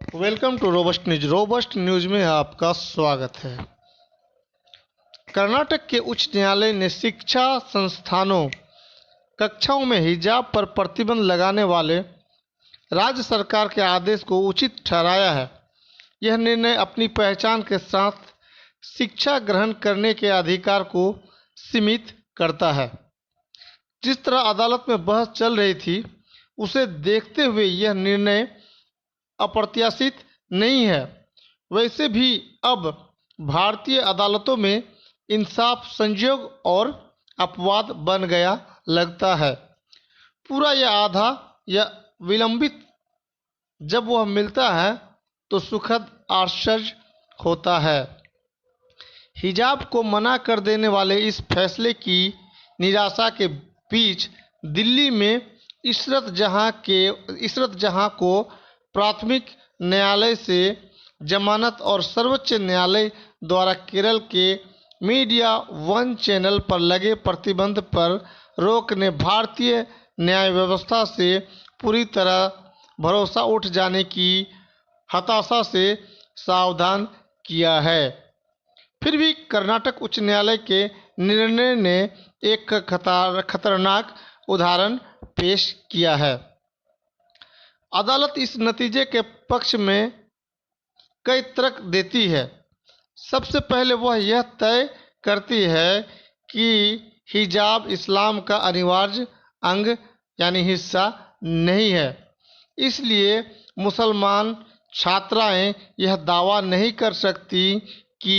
Welcome to Robust News. Robust News में आपका स्वागत है। कर्नाटक के उच्च न्यायालय ने शिक्षा संस्थानों कक्षाओं में हिजाब पर प्रतिबंध लगाने वाले राज्य सरकार के आदेश को उचित ठहराया है। यह निर्णय अपनी पहचान के साथ शिक्षा ग्रहण करने के अधिकार को सीमित करता है। जिस तरह अदालत में बहस चल रही थी, उसे देखते हुए यह निर्णय अप्रत्याशित नहीं है। वैसे भी अब भारतीय अदालतों में इंसाफ संयोग और अपवाद बन गया लगता है। पूरा या आधा या विलंबित जब वह मिलता है तो सुखद आश्चर्य होता है। हिजाब को मना कर देने वाले इस फैसले की निराशा के बीच दिल्ली में इशरत जहां को प्राथमिक न्यायालय से जमानत और सर्वोच्च न्यायालय द्वारा केरल के मीडिया वन चैनल पर लगे प्रतिबंध पर रोक ने भारतीय न्याय व्यवस्था से पूरी तरह भरोसा उठ जाने की हताशा से सावधान किया है। फिर भी कर्नाटक उच्च न्यायालय के निर्णय ने एक खतरनाक उदाहरण पेश किया है। अदालत इस नतीजे के पक्ष में कई तर्क देती है। सबसे पहले वह यह तय करती है कि हिजाब इस्लाम का अनिवार्य अंग यानी हिस्सा नहीं है। इसलिए मुसलमान छात्राएं यह दावा नहीं कर सकती कि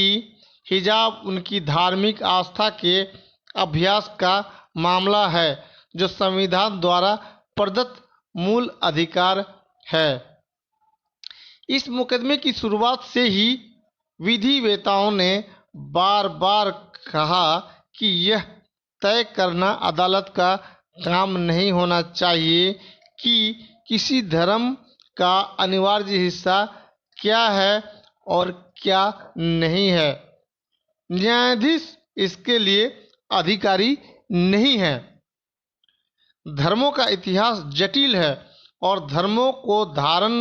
हिजाब उनकी धार्मिक आस्था के अभ्यास का मामला है, जो संविधान द्वारा प्रदत्त मूल अधिकार है। इस मुकदमे की शुरुआत से ही विधिवेताओं ने बार बार कहा कि यह तय करना अदालत का काम नहीं होना चाहिए कि किसी धर्म का अनिवार्य हिस्सा क्या है और क्या नहीं है। न्यायाधीश इसके लिए अधिकारी नहीं है। धर्मों का इतिहास जटिल है और धर्मों को धारण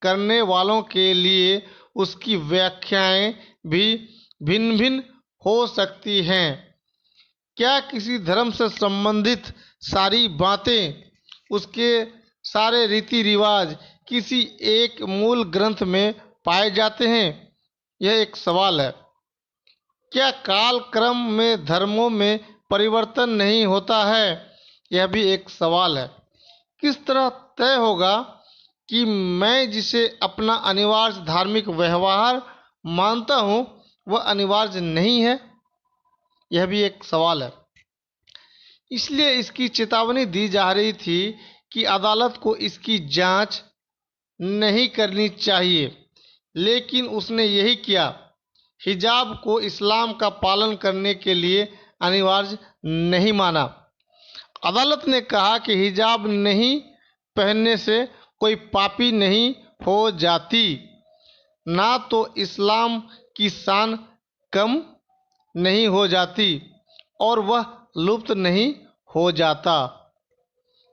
करने वालों के लिए उसकी व्याख्याएं भी भिन्न भिन्न हो सकती हैं। क्या किसी धर्म से संबंधित सारी बातें, उसके सारे रीति रिवाज किसी एक मूल ग्रंथ में पाए जाते हैं? यह एक सवाल है। क्या काल क्रम में धर्मों में परिवर्तन नहीं होता है? यह भी एक सवाल है। किस तरह तय होगा कि मैं जिसे अपना अनिवार्य धार्मिक व्यवहार मानता हूँ वह अनिवार्य नहीं है? यह भी एक सवाल है। इसलिए इसकी चेतावनी दी जा रही थी कि अदालत को इसकी जांच नहीं करनी चाहिए, लेकिन उसने यही किया। हिजाब को इस्लाम का पालन करने के लिए अनिवार्य नहीं माना। अदालत ने कहा कि हिजाब नहीं पहनने से कोई पापी नहीं हो जाती, ना तो इस्लाम की शान कम नहीं हो जाती और वह लुप्त नहीं हो जाता।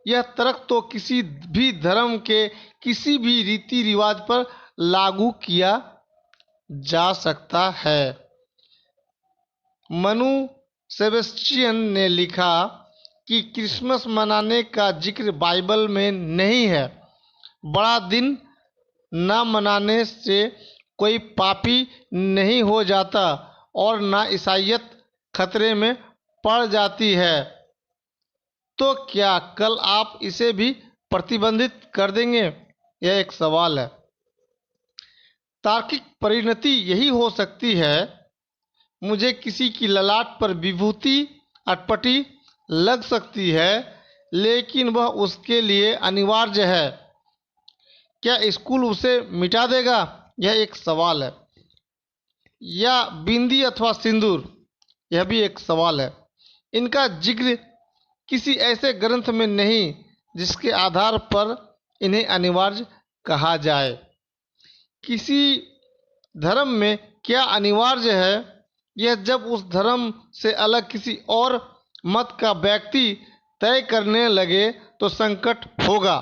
यह तर्क तो किसी भी धर्म के किसी भी रीति रिवाज पर लागू किया जा सकता है। मनु सेबेस्टियन ने लिखा कि क्रिसमस मनाने का जिक्र बाइबल में नहीं है। बड़ा दिन न मनाने से कोई पापी नहीं हो जाता और न ईसाईयत खतरे में पड़ जाती है। तो क्या कल आप इसे भी प्रतिबंधित कर देंगे? यह एक सवाल है। तार्किक परिणति यही हो सकती है। मुझे किसी की ललाट पर विभूति अटपटी लग सकती है, लेकिन वह उसके लिए अनिवार्य है। क्या स्कूल उसे मिटा देगा? यह एक सवाल है। या बिंदी अथवा सिंदूर? यह भी एक सवाल है। इनका जिक्र किसी ऐसे ग्रंथ में नहीं जिसके आधार पर इन्हें अनिवार्य कहा जाए। किसी धर्म में क्या अनिवार्य है, यह जब उस धर्म से अलग किसी और मत का व्यक्ति तय करने लगे तो संकट होगा।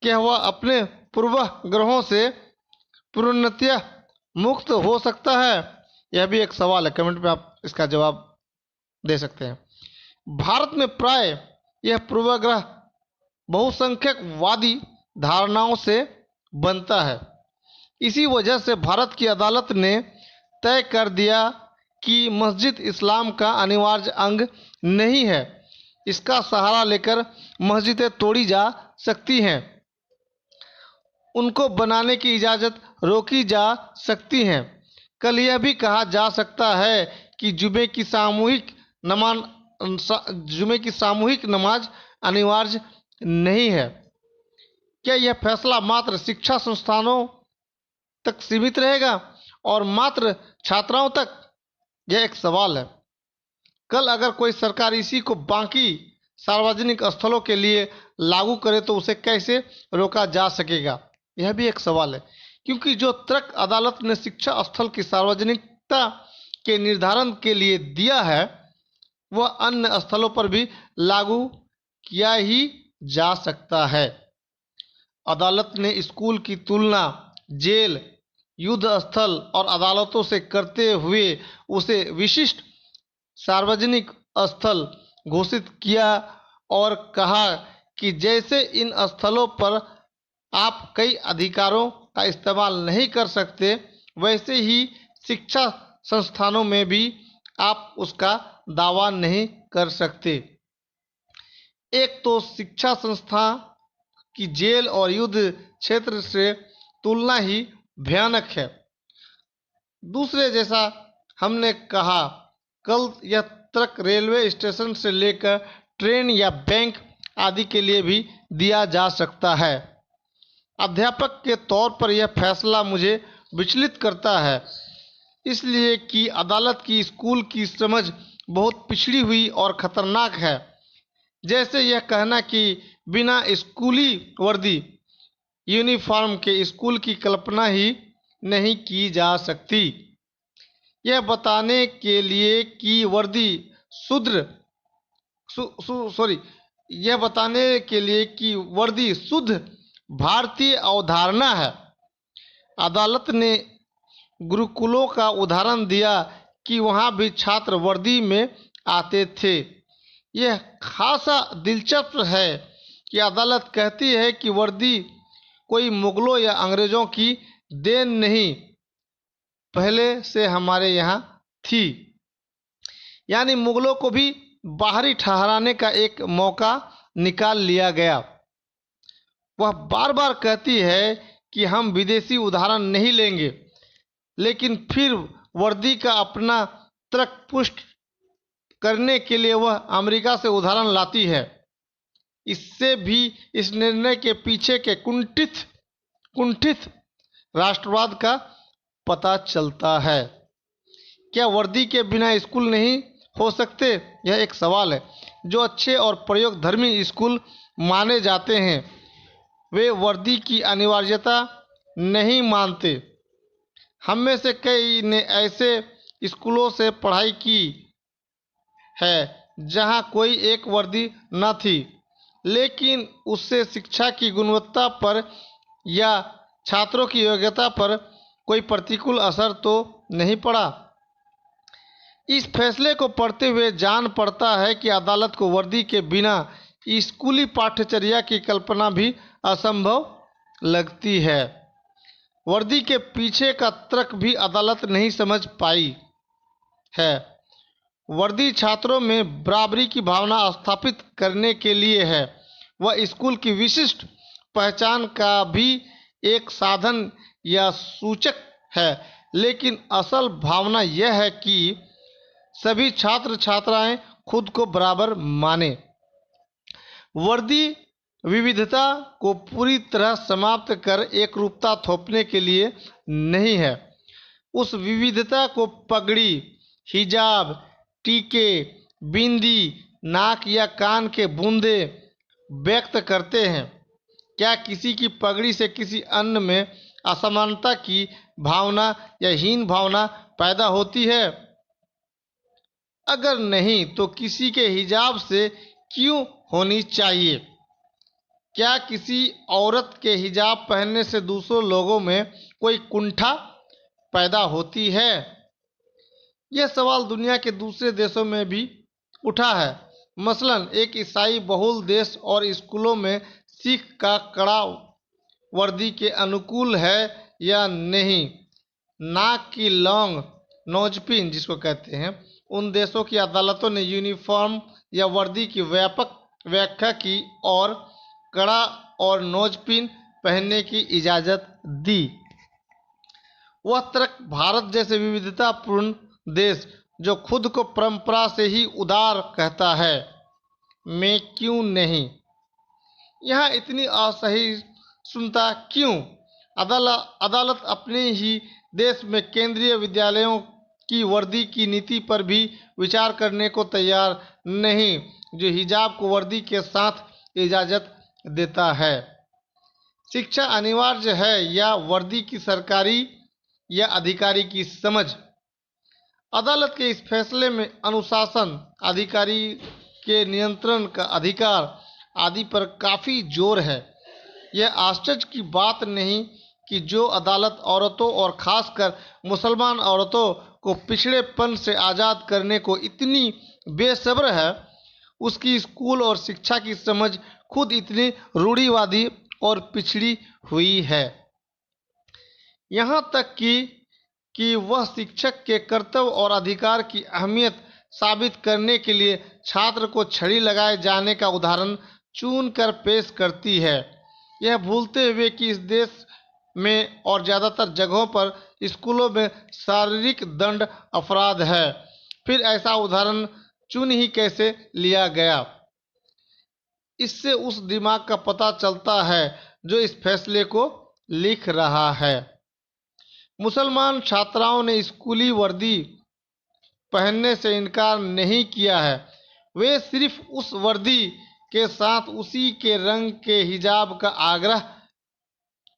क्या वह अपने पूर्वाग्रहों से पूर्णतया मुक्त हो सकता है? यह भी एक सवाल है, कमेंट में आप इसका जवाब दे सकते हैं। भारत में प्राय यह पूर्वाग्रह बहुसंख्यकवादी धारणाओं से बनता है। इसी वजह से भारत की अदालत ने तय कर दिया कि मस्जिद इस्लाम का अनिवार्य अंग नहीं है। इसका सहारा लेकर मस्जिदें तोड़ी जा सकती हैं, उनको बनाने की इजाज़त रोकी जा सकती है। कल यह भी कहा जा सकता है कि जुमे की सामूहिक नमाज अनिवार्य नहीं है। क्या यह फैसला मात्र शिक्षा संस्थानों तक सीमित रहेगा और मात्र छात्राओं तक? यह एक सवाल है। कल अगर कोई सरकार इसी को बाकी सार्वजनिक स्थलों के लिए लागू करे तो उसे कैसे रोका जा सकेगा? यह भी एक सवाल है, क्योंकि जो तर्क अदालत ने शिक्षा स्थल की सार्वजनिकता के निर्धारण के लिए दिया है वह अन्य स्थलों पर भी लागू किया ही जा सकता है। अदालत ने स्कूल की तुलना जेल, युद्ध स्थल और अदालतों से करते हुए उसे विशिष्ट सार्वजनिक स्थल घोषित किया और कहा कि जैसे इन स्थलों पर आप कई अधिकारों का इस्तेमाल नहीं कर सकते, वैसे ही शिक्षा संस्थानों में भी आप उसका दावा नहीं कर सकते। एक तो शिक्षा संस्था की जेल और युद्ध क्षेत्र से तुलना ही भयानक है। दूसरे, जैसा हमने कहा, कल यह तर्क रेलवे स्टेशन से लेकर ट्रेन या बैंक आदि के लिए भी दिया जा सकता है। अध्यापक के तौर पर यह फैसला मुझे विचलित करता है, इसलिए कि अदालत की स्कूल की समझ बहुत पिछड़ी हुई और ख़तरनाक है। जैसे यह कहना कि बिना स्कूली वर्दी यूनिफॉर्म के स्कूल की कल्पना ही नहीं की जा सकती। यह बताने के लिए कि वर्दी शुद्ध भारतीय अवधारणा है। अदालत ने गुरुकुलों का उदाहरण दिया कि वहाँ भी छात्र वर्दी में आते थे। यह खासा दिलचस्प है कि अदालत कहती है कि वर्दी कोई मुगलों या अंग्रेज़ों की देन नहीं, पहले से हमारे यहाँ थी। यानी मुगलों को भी बाहरी ठहराने का एक मौका निकाल लिया गया। वह बार बार कहती है कि हम विदेशी उदाहरण नहीं लेंगे, लेकिन फिर वर्दी का अपना तर्क पुष्ट करने के लिए वह अमेरिका से उदाहरण लाती है। इससे भी इस निर्णय के पीछे के कुंठित राष्ट्रवाद का पता चलता है। क्या वर्दी के बिना स्कूल नहीं हो सकते? यह एक सवाल है। जो अच्छे और प्रयोगधर्मी स्कूल माने जाते हैं वे वर्दी की अनिवार्यता नहीं मानते। हम में से कई ने ऐसे स्कूलों से पढ़ाई की है जहां कोई एक वर्दी न थी, लेकिन उससे शिक्षा की गुणवत्ता पर या छात्रों की योग्यता पर कोई प्रतिकूल असर तो नहीं पड़ा। इस फैसले को पढ़ते हुए जान पड़ता है कि अदालत को वर्दी के बिना स्कूली पाठ्यचर्या की कल्पना भी असंभव लगती है। वर्दी के पीछे का तर्क भी अदालत नहीं समझ पाई है। वर्दी छात्रों में बराबरी की भावना स्थापित करने के लिए है। वह स्कूल की विशिष्ट पहचान का भी एक साधन या सूचक है, लेकिन असल भावना यह है कि सभी छात्र छात्राएं खुद को बराबर माने। वर्दी विविधता को पूरी तरह समाप्त कर एकरूपता थोपने के लिए नहीं है। उस विविधता को पगड़ी, हिजाब, टीके, बिंदी, नाक या कान के बूंदे व्यक्त करते हैं। क्या किसी की पगड़ी से किसी अन्य में असमानता की भावना या हीन भावना पैदा होती है? अगर नहीं तो किसी के हिजाब से क्यों होनी चाहिए? क्या किसी औरत के हिजाब पहनने से दूसरों लोगों में कोई कुंठा पैदा होती है? यह सवाल दुनिया के दूसरे देशों में भी उठा है। मसलन एक ईसाई बहुल देश और स्कूलों में सिख का कड़ा वर्दी के अनुकूल है या नहीं। नाक की लौंग, नोजपिन जिसको कहते हैं, उन देशों की अदालतों ने यूनिफॉर्म या वर्दी की व्यापक व्याख्या की और कड़ा और नोजपिन पहनने की इजाज़त दी। वह तर्क भारत जैसे विविधतापूर्ण देश, जो खुद को परंपरा से ही उदार कहता है, में क्यों नहीं? यहाँ इतनी असहिष्णुता क्यों? अदालत अपने ही देश में केंद्रीय विद्यालयों की वर्दी की नीति पर भी विचार करने को तैयार नहीं, जो हिजाब को वर्दी के साथ इजाज़त देता है। शिक्षा अनिवार्य है या वर्दी की सरकारी या अधिकारी की समझ? अदालत के इस फैसले में अनुशासन, अधिकारी के नियंत्रण का अधिकार आदि पर काफ़ी जोर है। यह आश्चर्य की बात नहीं कि जो अदालत औरतों और खासकर मुसलमान औरतों को पिछड़ेपन से आज़ाद करने को इतनी बेसब्र है, उसकी स्कूल और शिक्षा की समझ खुद इतनी रूढ़िवादी और पिछड़ी हुई है। यहाँ तक कि वह शिक्षक के कर्तव्य और अधिकार की अहमियत साबित करने के लिए छात्र को छड़ी लगाए जाने का उदाहरण चुन कर पेश करती है, यह भूलते हुए कि इस देश में और ज़्यादातर जगहों पर स्कूलों में शारीरिक दंड अपराध है। फिर ऐसा उदाहरण चुन ही कैसे लिया गया? इससे उस दिमाग का पता चलता है जो इस फैसले को लिख रहा है। मुसलमान छात्राओं ने स्कूली वर्दी पहनने से इनकार नहीं किया है। वे सिर्फ उस वर्दी के साथ उसी के रंग के हिजाब का आग्रह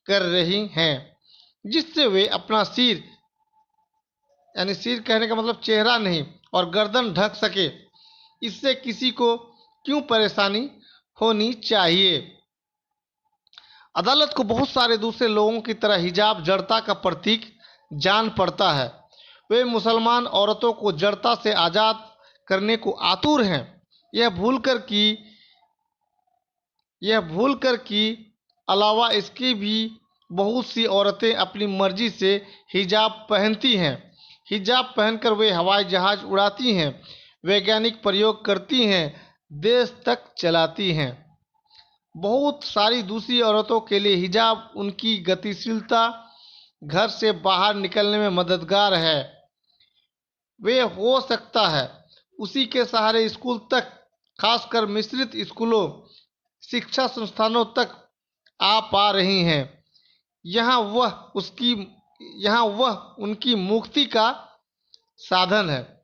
कर रही हैं जिससे वे अपना सिर, यानी सिर कहने का मतलब चेहरा नहीं, और गर्दन ढक सके। इससे किसी को क्यों परेशानी होनी चाहिए? अदालत को बहुत सारे दूसरे लोगों की तरह हिजाब जड़ता का प्रतीक जान पड़ता है। वे मुसलमान औरतों को जड़ता से आज़ाद करने को आतुर हैं। यह भूलकर कि अलावा इसके भी बहुत सी औरतें अपनी मर्जी से हिजाब पहनती हैं। हिजाब पहनकर वे हवाई जहाज उड़ाती हैं, वैज्ञानिक प्रयोग करती हैं, देश तक चलाती हैं। बहुत सारी दूसरी औरतों के लिए हिजाब उनकी गतिशीलता, घर से बाहर निकलने में मददगार है। वे हो सकता है उसी के सहारे स्कूल तक, खासकर मिश्रित स्कूलों, शिक्षा संस्थानों तक आ पा रही हैं। यहाँ वह उनकी मुक्ति का साधन है।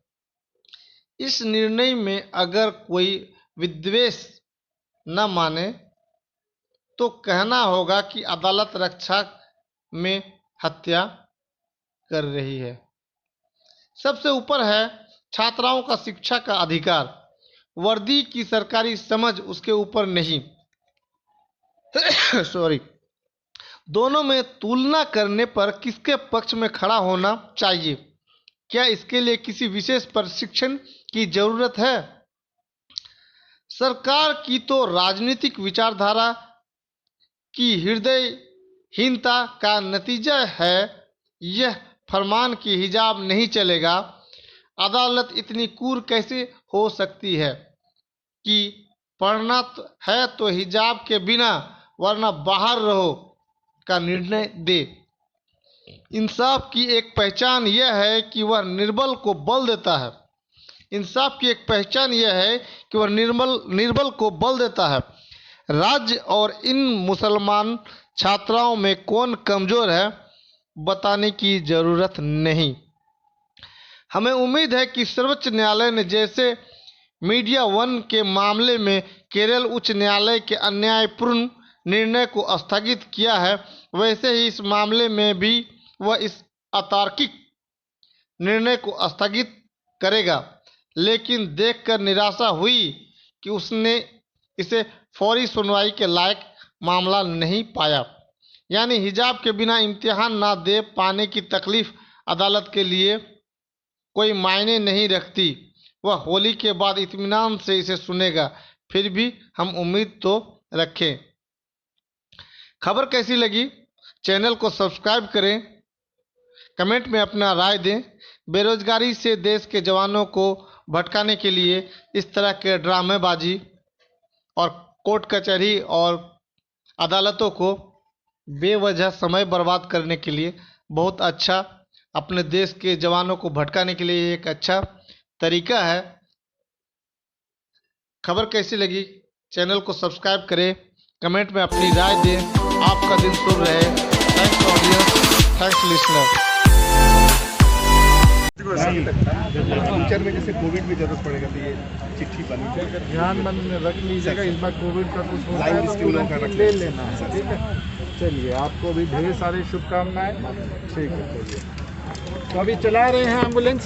इस निर्णय में अगर कोई विद्वेष न माने तो कहना होगा कि अदालत रक्षा में हत्या कर रही है। सबसे ऊपर है छात्राओं का शिक्षा का अधिकार। वर्दी की सरकारी समझ उसके ऊपर नहीं। दोनों में तुलना करने पर किसके पक्ष में खड़ा होना चाहिए? क्या इसके लिए किसी विशेष प्रशिक्षण की जरूरत है? सरकार की तो राजनीतिक विचारधारा की हृदयहीनता का नतीजा है यह फरमान कि हिजाब नहीं चलेगा। अदालत इतनी क्रूर कैसे हो सकती है कि पढ़ना है तो हिजाब के बिना वरना बाहर रहो का निर्णय दे। इंसाफ की एक पहचान यह है कि वह निर्बल को बल देता है। इंसाफ की एक पहचान यह है कि वह निर्बल को बल देता है। राज्य और इन मुसलमान छात्राओं में कौन कमजोर है बताने की जरूरत नहीं। हमें उम्मीद है कि सर्वोच्च न्यायालय ने जैसे मीडिया वन के मामले में केरल उच्च न्यायालय के अन्यायपूर्ण निर्णय को स्थगित किया है, वैसे ही इस मामले में भी वह इस अतार्किक निर्णय को स्थगित करेगा। लेकिन देखकर निराशा हुई कि उसने इसे फौरी सुनवाई के लायक मामला नहीं पाया। यानी हिजाब के बिना इम्तिहान ना दे पाने की तकलीफ अदालत के लिए कोई मायने नहीं रखती। वह होली के बाद इत्मीनान से इसे सुनेगा। फिर भी हम उम्मीद तो रखें। खबर कैसी लगी? चैनल को सब्सक्राइब करें, कमेंट में अपना राय दें। बेरोजगारी से देश के जवानों को भटकाने के लिए इस तरह के ड्रामेबाजी और कोर्ट कचहरी और अदालतों को बेवजह समय बर्बाद करने के लिए बहुत अच्छा, अपने देश के जवानों को भटकाने के लिए एक अच्छा तरीका है। खबर कैसी लगी? चैनल को सब्सक्राइब करें, कमेंट में अपनी राय दें। आपका दिन शुभ रहे। Thanks audience, thanks listener. Future में जैसे कोविड में जरूरत पड़ेगा तो ये चिट्ठी बनी ध्यान में रख लीजिएगा। इस बार कोविड का कुछ होता है तो तुरंत ले लेना है, ठीक है। चलिए, आपको भी ढेर सारी शुभकामनाएं। ठीक है, चलिए। तो अभी चला रहे हैं एम्बुलेंस?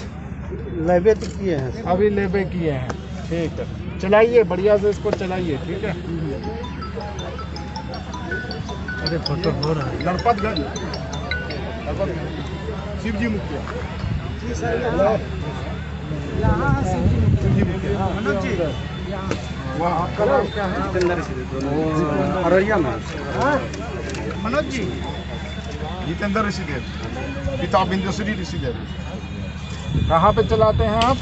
लेबे तो किए हैं, अभी लेबे किए हैं, ठीक है। चलाइए, बढ़िया से इसको चलाइए, ठीक है। अरे फोटो हो रहा है। गणपतगंज शिवजी मुखिया। मनोज जी, वहाँ आपका नाम क्या है? अररिया में। मनोज जी, जितेंद्र ऋषिदेव, पिता बिंदुश्री ऋषिदेव। कहाँ पे चलाते हैं आप?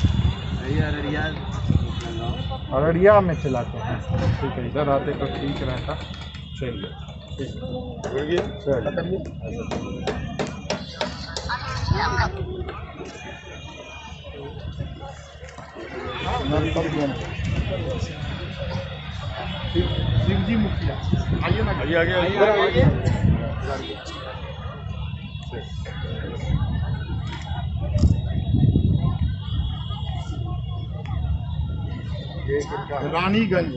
अररिया में चलाते हैं, ठीक है। इधर आते तो ठीक रहता। चलिए, शिवजी मुखिया। आइए ना, आइए। रानीगंज।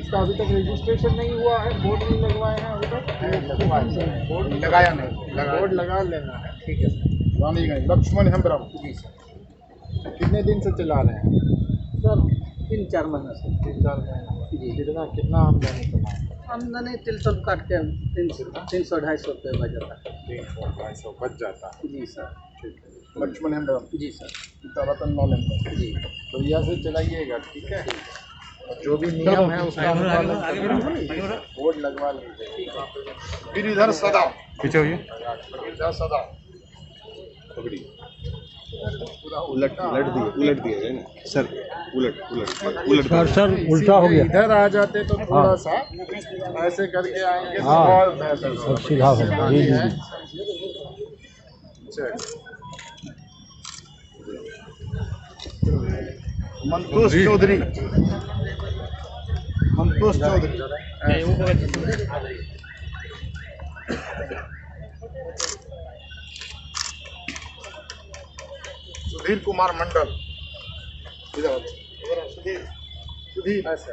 इसका अभी तक रजिस्ट्रेशन नहीं हुआ है, बोर्ड नहीं लगवाए हैं अभी तक? बोर्ड लगाया नहीं, बोर्ड लगा लेना है, ठीक है। रानीगंज लक्ष्मण हेम्ब्रम। कितने दिन से चला रहे हैं सर? 3-4 महीने से। 3-4 महीने जी। कितना आमदनी कमाए? आमदनी 300 काट के 300-250 रुपये बच जाता है। 300-250 बच जाता है। जी सर। ठीक है, लक्ष्मण हेम्ब्रम। जी सर। पिता रतन लाल हेम्ब्रम। जी। बढ़िया से चलाइएगा, ठीक है। और जो भी नियम है उसका अनुपालन बोर्ड लगवा लीजिए। फिर इधर सदा पीछे हुई इधर सदा उलट दिए गए ना सर, उलट सर उल्टा हो गया। इधर आ जाते तो थोड़ा सा ऐसे करके आएंगे तो और बेहतर सीधा होगा। मंतोष चौधरी। सुधीर कुमार मंडल। सुधीर ऐसे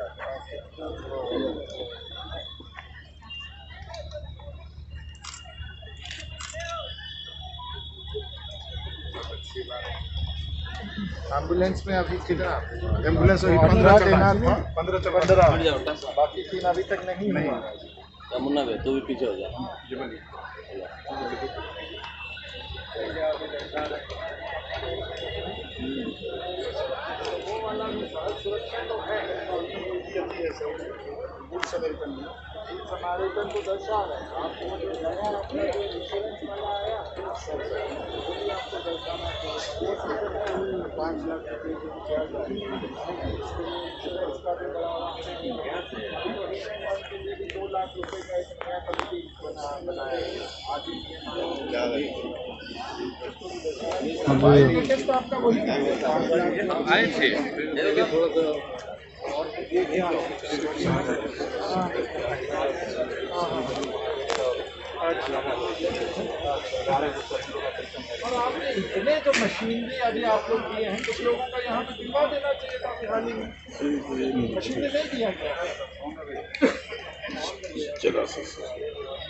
एम्बुलेंस में अभी कितना? एम्बुलेंस अभी 15 देना था। 15 बाकी 3 अभी तक नहीं हुआ। मुन्ना भाई तू भी पीछे हो जा। समावेदन को दर्शा रहे हैं आपको, जो नया अपना जो इंश्योरेंस वाला आया वो भी आपको दर्शाना चाहिए। 5 लाख रुपये की रिचार्ज इंश्योरेंस का भी बढ़ावा के लिए भी 2 लाख रुपये का एक नया कमिटी बनाया आगे। तो आपका वही आए थे थोड़ा और आपने इतने जो मशीनरी अभी आप लोग किए हैं, कुछ लोगों का यहाँ पे दिलवा देना चाहिए था अभी हाल ही में। मशीनरी नहीं दिया गया।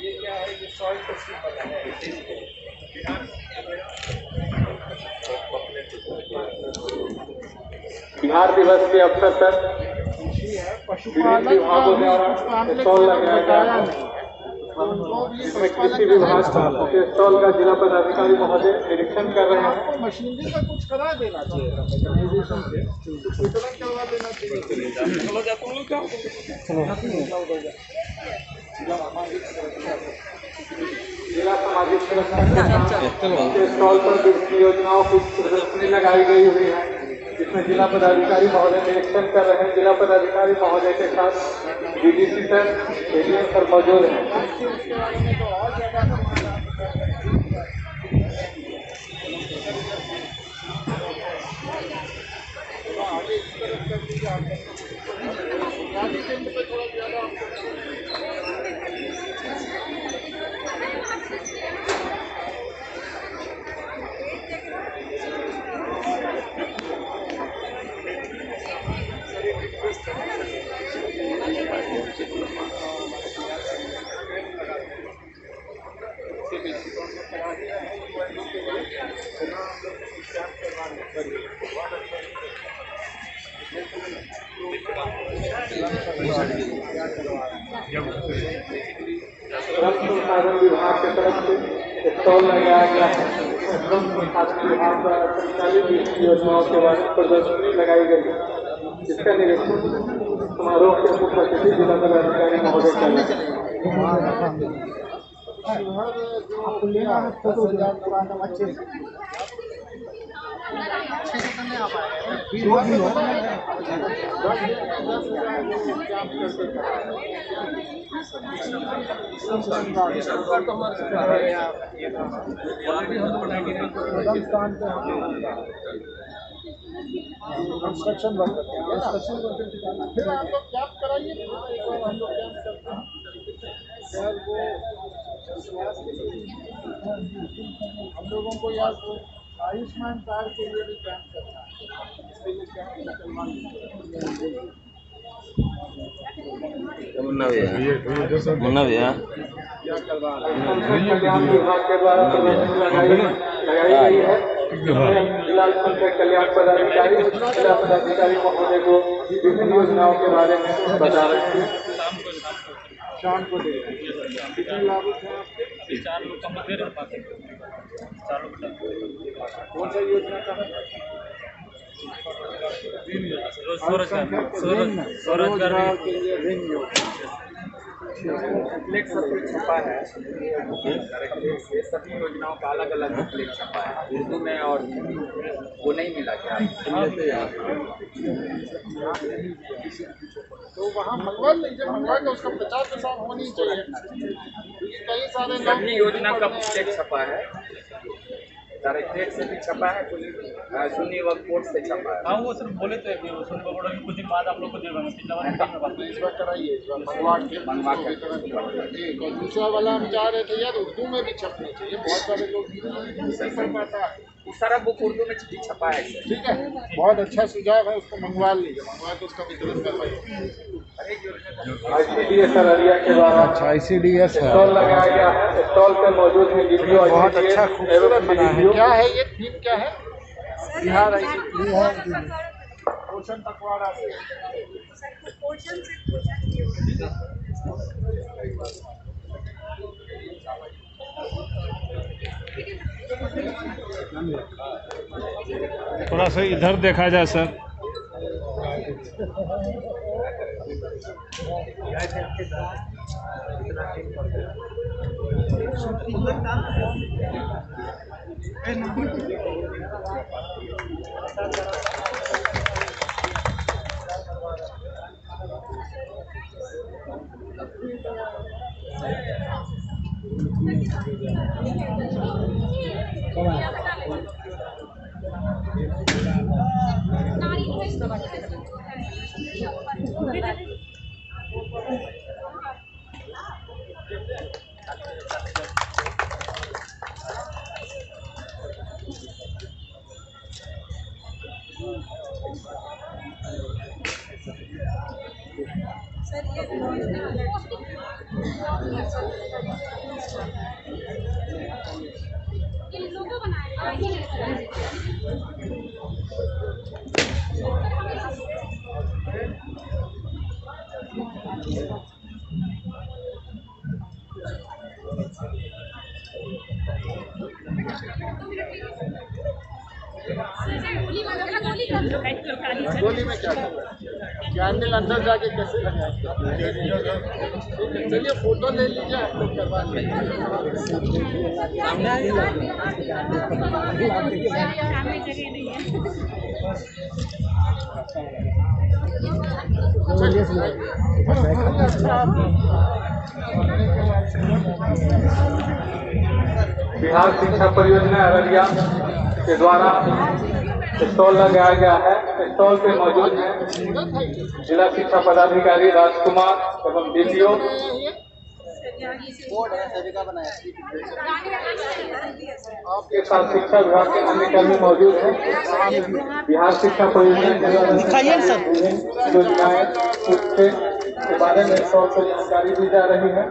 ये क्या है? ये सॉइल टेस्टिंग वाला है। बिहार दिवस के अवसर पर खुशी है। पशुपालन का भी कुछ पैम्पलेट बताया नहीं है, तो उनको भी पशुपालन का स्टॉल का जिला पदाधिकारी महोदय निरीक्षण कर रहे हैं। आपको मशीनरी का कुछ करा देना चाहिए, मैकेनाइजेशन से कुछ वितरण करवा देना जिला सामाजिक सुरक्षा के स्टॉल पर विभिन्न योजनाओं की प्रदर्शनी लगाई गई हुई है, जिसमें जिला पदाधिकारी महोदय निरीक्षण कर रहे हैं। जिला पदाधिकारी महोदय के साथ डीडीसी सर, एडीएम सर मौजूद हैं। श्रम संसाधन विभाग की तरफ से स्टॉल लगाया गया है। श्रम संसाधन विभाग द्वारा संचालित विभिन्न योजनाओं के बारे में प्रदर्शनी लगाई गई है, जिसका निरीक्षण समारोह के मुख्य अतिथि जिला पदाधिकारी महोदय कंस्ट्रक्शन वर्क करते हैं, फिर आप लोग कैंप कराइए, हम लोग कैंप करते हैं सर। वो हम लोगों को यार वो आयुष्मान कार्ड के लिए भी कैंप करना है, इसके लिए कैंप निकलवा मुन्ना भैया कल्याण विभाग के द्वारा प्रदर्शनी लगाई गई है। जिला पंचायत कल्याण पदाधिकारी जिला पदाधिकारी महोदय को विभिन्न योजनाओं के बारे में बता रहे हैं। शाम को दे कितने लाभुक हैं आपके? 4 लोग का मध्य रह पाते, 4 लोग कौन सा योजना का है? स्वरोजगार के लिए ऋण योजना बुकलेट सब कुछ छपा है, ये सभी योजनाओं का अलग अलग बुकलेट छपा है उर्दू में, और वो नहीं मिला क्या? तो वहाँ मंगवा लीजिए, मंगवा के उसका 50% होनी चाहिए। कई सारे लोग सभी योजना का बुकलेट छपा है, डायरेक्टरेट से भी छपा है, कुछ सुन्नी वक्फ बोर्ड से छपा है। हाँ वो सर बोले थे कि सुन्नी वक्फ बोर्ड कुछ दिन बाद आप लोग को देगा, इस बार कराइए, इस बार मंगवा के ठीक। और दूसरा वाला हम चाह रहे थे यार उर्दू में भी छपनी चाहिए, बहुत सारे लोग नहीं पढ़ पाता है। वो सारा बुक उर्दू में भी छपा है सर। ठीक है, बहुत अच्छा सुझाव है, उसको मंगवा लीजिए, मंगवा के उसका वितरण करवाइए। ICDS अररिया के द्वारा अच्छा ICDS है, स्टॉल लगाया गया है। स्टॉल पर मौजूद है वीडियो, बहुत अच्छा खूबसूरत बना है। क्या है ये थीम, क्या है? बिहार पोषण पखवाड़ा से थोड़ा सा इधर देखा जाए सर। गोली में क्या कैंडल अंदर जाके कैसे लगाएंगे? चलिए फोटो ले लीजिए, आप लोग करवा बिहार शिक्षा परियोजना अररिया के द्वारा स्टॉल लगाया गया है। स्टॉल पे मौजूद हैं जिला शिक्षा पदाधिकारी राजकुमार एवं डीपीओ। आपके साथ शिक्षा विभाग के अन्य कर्मी मौजूद हैं। बिहार शिक्षा परियोजना योजनाएं के बारे में स्टॉल पर जानकारी दी जा रही है।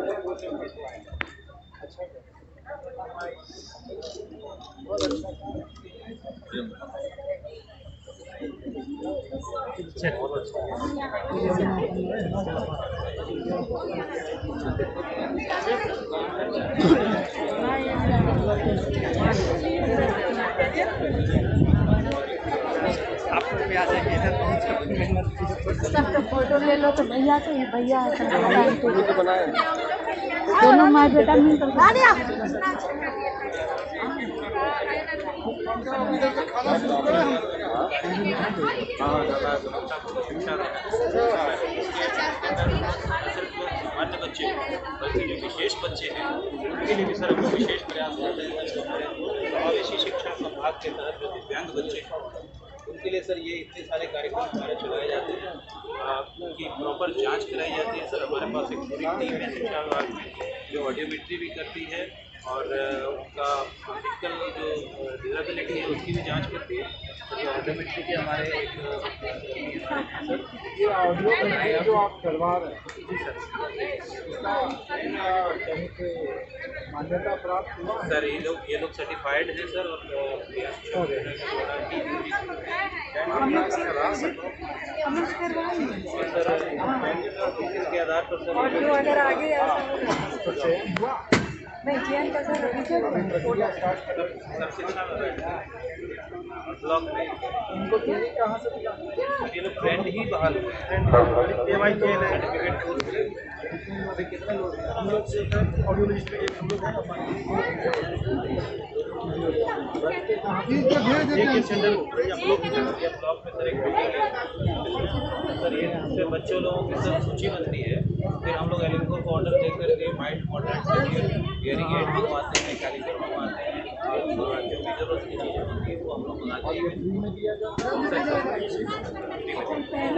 सबका फोटो ले लो तो भैया तो ये भैया दोनों माँ बेटा मिलकर सामान्य बच्चे बल्कि जो विशेष बच्चे हैं उनके लिए भी सर हम विशेष प्रयास करते हैं। समावेशी शिक्षा संभाग के तहत जो दिव्यांग बच्चे हैं उनके लिए सर ये इतने सारे कार्यक्रम हमारे चलाए जाते हैं। उनकी प्रॉपर जांच कराई जाती है। सर हमारे पास एक पूरी टीम है शिक्षा विभाग में जो ऑडियोमेट्री भी करती है और उनका फिजिकल जो डिसेबिलिटी है उसकी भी जांच करती है। तो जो ऑडियोमेट्री के हमारे एक ये ऑडियो जो आप करवा रहे हैं जी सर कहीं पे मान्यता प्राप्त हुआ है? सर ये लोग सर्टिफाइड हैं सर और इसके आधार पर सर अगर आगे शिक्षा ब्लॉक में उनको चीनी कहाँ से मिला? ये लोग फ्रेंड ही बहाल हुए सर्टिफिकेट कोर्स में। अभी कितने लोग हैं? हम लोग से ऑडियो लिस्ट में एक हम लोग हैं। ब्लॉक में सर एक सर ये से बच्चों लोगों की सर सूची बनती है। फिर हम लोग एलिको को ऑर्डर दे करके माइंड मॉडरेट से हियरिंग एड मंगवाते हैं, कैलिपर मंगवाते हैं और जो भी जरूरत की चीज़ें होती है वो हम लोग मंगाते हैं।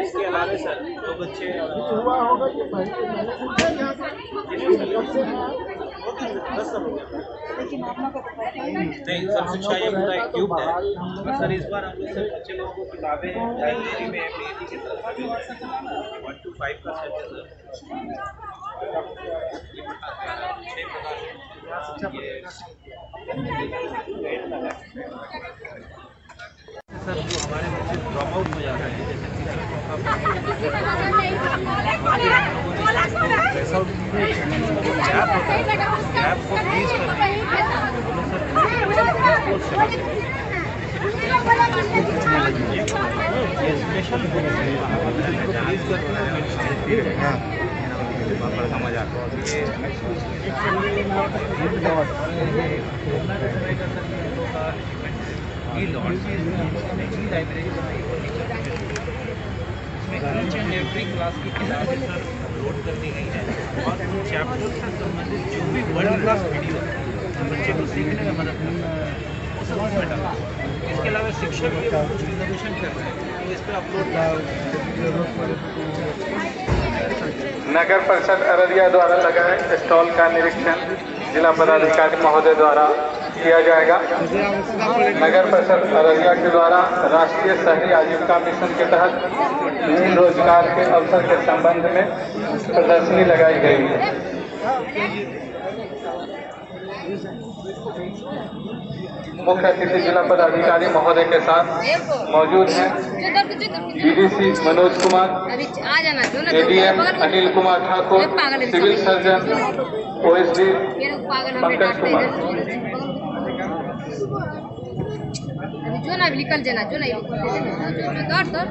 इसके अलावा सर जो बच्चे हुआ होगा ये पहले नहीं सर शिक्षा ये पूरा इक्विप है। और सर इस बार हम लोग सर बच्चे लोगों को किताबें लाइब्रेरी में पीएचडी की तरफ 1 to 5 का सेट है सर। सर जो हमारे बच्चे ड्रॉप आउट हो जा रहे हैं जैसे गैप को फ्रीज स्पेशल बड़ा मजा ये लॉन्च लाइब्रेरी इसमें ईच एंड एवरी क्लास की किताबें सर अपलोड कर दी गई है और उन चैप्टर से संबंधित जो भी वर्ल्ड क्लास वीडियो बच्चे को सीखने में मदद करता है वो सब उसमें डाला। इसके अलावा शिक्षक भी कुछ रिजर्वेशन कर रहे हैं तो इस पर अपलोड। नगर परिषद अररिया द्वारा लगाए स्टॉल का निरीक्षण जिला पदाधिकारी महोदय द्वारा किया जाएगा। नगर परिषद अररिया के द्वारा राष्ट्रीय शहरी आजीविका मिशन के तहत विभिन्न रोजगार के अवसर के संबंध में प्रदर्शनी लगाई गई है। मुख्य अतिथि जिला पदाधिकारी महोदय के साथ मौजूद हैं DDC Manoj Kumar, ADM Anil Kumar Thakur, civil surgeon OSD Pankaj Kumar. जो ना निकल जाना, जो नहीं जो दौड़ दौड़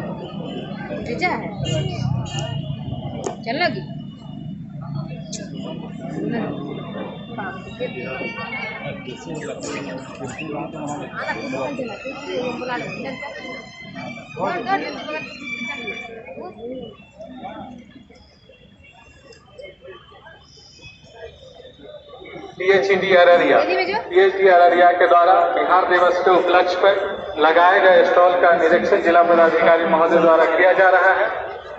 भेजा है चल लगी PHED अररिया के द्वारा बिहार दिवस के उपलक्ष्य पर लगाए गए स्टॉल का निरीक्षण जिला पदाधिकारी महोदय द्वारा किया जा रहा है।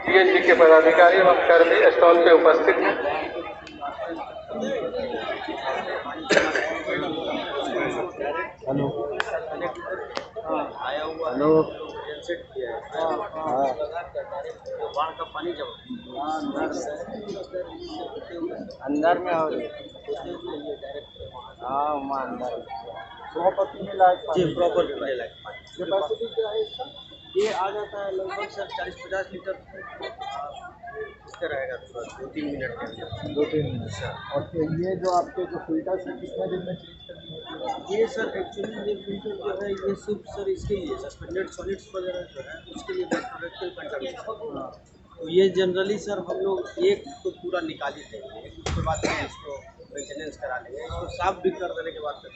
PHD के पदाधिकारी एवं कर्मी स्टॉल पे उपस्थित हैं। अंदर में हो प्रॉपर्टी में लायक जी प्रॉपर कैपेसिटी क्या है इसका? ये आ जाता है लगभग सर 40-50 लीटर इसका रहेगा 2-3 मिनट के अंदर 2-3 मिनट। और फिर ये जो आपके जो फिल्टर है कितने दिन में चेंज करनी होती है? ये सर एक्चुअली ये फिल्टर जो है ये सिर्फ सर इसके लिए सस्पेंडेड सॉलिड्स वगैरह जो है उसके लिए बैक्टीरियल कंटामिनेशन। तो ये जनरली सर हम लोग एक तो पूरा निकाल ही देंगे, उसके बाद फिर इसको मेंटेनेंस करा लेंगे, इसको साफ भी कर देने के बाद फिर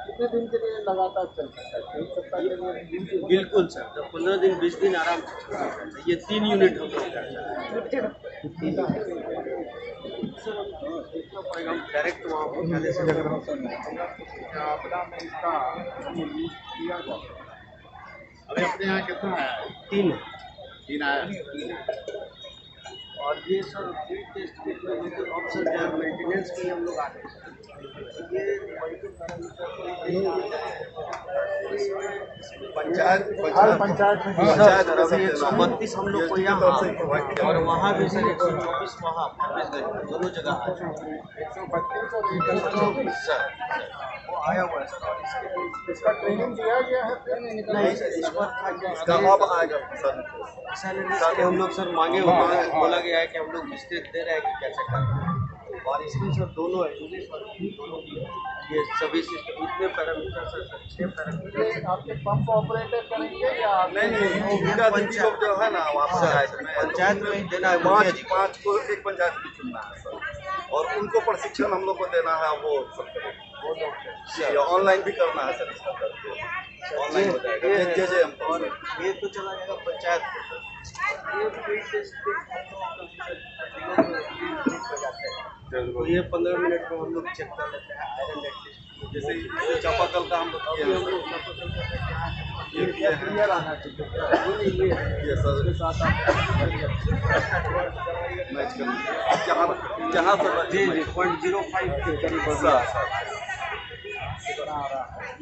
कितने दिन के लिए लगातार चल सकता है? 1 सप्ताह के लिए? बिल्कुल सर, तो 15 दिन 20 दिन आराम से चल सकता है। ये 3 यूनिट हम लोग करते हैं सर, हम डायरेक्ट वहाँ पहुँचाने से आपदा में इसका यूज किया जाता है। अभी अपने यहाँ कितना आया? 3 आया। और ये सर फील्ड टेस्ट के लिए ऑप्शन जो है मेंटेनेंस के लिए हम लोग आते हैं। ये पंचायत अभी 132 हम लोग को यहाँ और वहाँ भी सर 124 वहाँ 25 दोनों जगह 132 और 124 सर वो आया हुआ है सर। और इसका ट्रेनिंग दिया गया है फिर नहीं सर इस बार हम लोग सर मांगे हुए हैं, बोला गया है कि हम लोग मिस्टेक दे रहे हैं कि कैसे करें। और इसमें सर दोनों है दोनों की ये सभी सिस्टम इतने पैरामीटर सर 6 पैरामीटर आपके पंप ऑपरेटर करेंगे या नहीं लोग जो है ना वहाँ पंचायत में ही देना है। 5 को एक पंचायत में चुनना है सर, और उनको प्रशिक्षण हम लोग को देना है, वो सब करेंगे। ऑनलाइन भी करना है सर, इसका करके ऑनलाइन हो जाएगा। और ये तो चला जाएगा पंचायत को सर। ये फील्ड टेस्ट तो ये 15 मिनट में हम लोग चेक कर लेते हैं आयरन एटलीस्ट। जैसे चापाकल का हम लोग किए ये क्लियर आना चाहिए। ये सर उसके साथ मैच कर जहाँ से जी 0.05 के करीब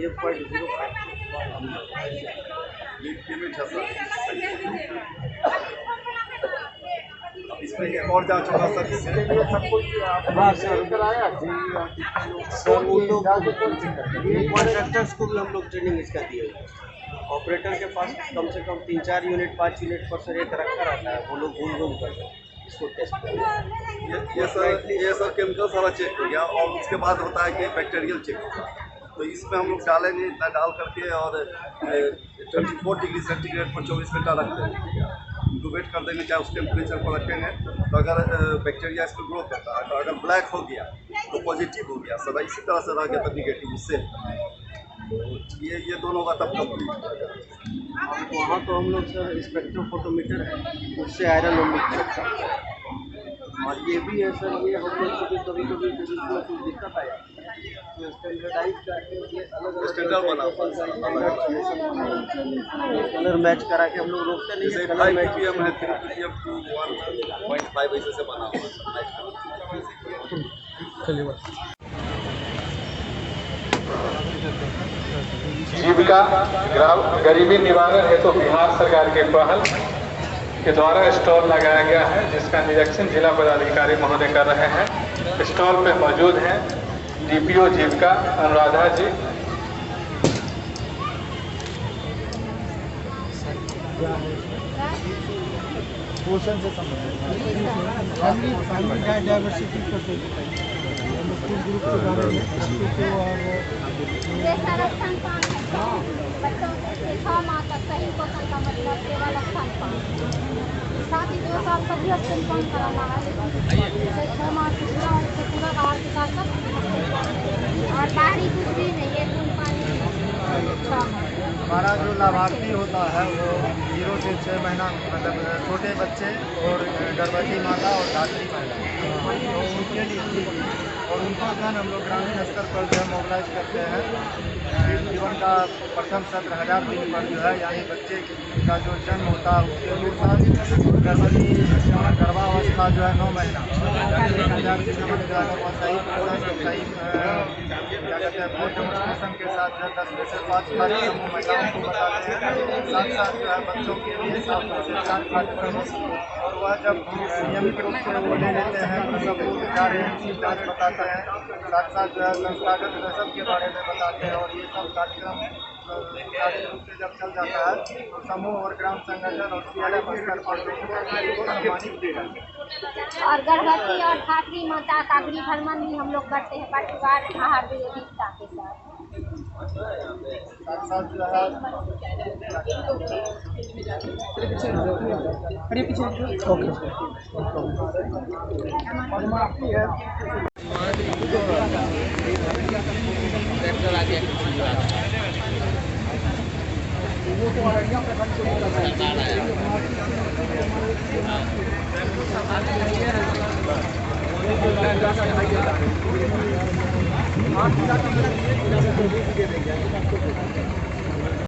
ये 0.05 लिमिट है सर। इसमें एक और जांच होगा सर, इसके लिए सब कुछ आपने कराया सर वो लोग ये कॉन्ट्रैक्टर्स को भी हम लोग ट्रेनिंग इसका दिए हुए हैं। ऑपरेटर के पास कम से कम 3-4 यूनिट 5 यूनिट पर सर एक रखा रहता है, वो लोग घूम करते हैं इसको टेस्ट करते हैं। ये सर केमिकल सारा चेक हो गया, और उसके बाद होता है कि बैक्टीरियल चेक होगा। तो इसमें हम लोग डालेंगे, इतना डाल करके और 24 डिग्री सेंटीग्रेड पर 24 घंटा रख देंगे, इंक्यूबेट कर देंगे, चाहे उस टेम्परेचर पर रखेंगे। तो अगर बैक्टीरिया इसको ग्रो करता है, तो अगर ब्लैक हो गया तो पॉजिटिव हो गया सर, इसी तरह से रह गया तो निगेटिव, उससे ये दोनों का तब कंप्लीट। वहाँ तो हम लोग सर स्पेक्ट्रोफोटोमीटर है, उससे आयरन हम लोग चेक करते हैं। और ये भी है सर, ये हम लोग कभी कभी कुछ दिक्कत आया तो स्टैंडर्डाइज करके ये अलग स्टैंडर्ड बना कलर मैच करा के हम लोग रोकते नहीं है। कलर मैच ppm है 3 ppm to 1.5 ऐसे से बना हुआ है। चलिए जीविका गरीबी निवारण हेतु बिहार सरकार के पहल के द्वारा स्टॉल लगाया गया है, जिसका निरीक्षण जिला पदाधिकारी महोदय कर रहे हैं। स्टॉल पे मौजूद हैं DPO जीविका अनुराधा जी। पोषण से संबंधित डाइवर्सिटी और ये संरक्षण पान है बच्चों से 6 माह तक सही पोषण का मतलब केवल स्तन पान, साथ ही 2 साल तक भी स्तन पान कराना है, जैसे 6 माह पूरा उससे पूरा आहार के साथ साथ और बाहरी कुछ भी नहीं है, खून पानी हमारा जो लाभार्थी होता है वो 0 से 6 महीना मतलब छोटे बच्चे और गर्भवती माता और धात्री महिला, तो उनके लिए और उनका धन हम लोग ग्रामीण स्तर पर जो है मोबिलाइज करते हैं। जीवन का प्रथम 17,000 दिन पर जो है यानी बच्चे का जो जन्म होता है उसके अनुसार गर्भवती गर्भावस्था जो है 9 महीना 1,000 दिन में जो है वो सही क्या कहते हैं पोस्ट डेमोस्ट्रेशन के साथ जो है 10 में से 5 कार्यक्रम महिलाओं को बताते हैं, साथ साथ जो है बच्चों के लिए 7 में से 4 कार्यक्रम और वह जब नियमित रूप से वो ले लेते हैं तो सब जाँच बताते हैं, साथ साथ जो है संस्थागत प्रसव के बारे में बताते हैं और ये सब कार्यक्रम सुचारू रूप से जब चल जाता है तो समूह और ग्राम संगठन और CLF स्तर पर सम्मानित किया जाता है। और गर्भवती और धात्री माता का गृह भ्रमण भी हम लोग करते हैं परिवार आहार विविधता के साथ। साथ साथ जो है ओके।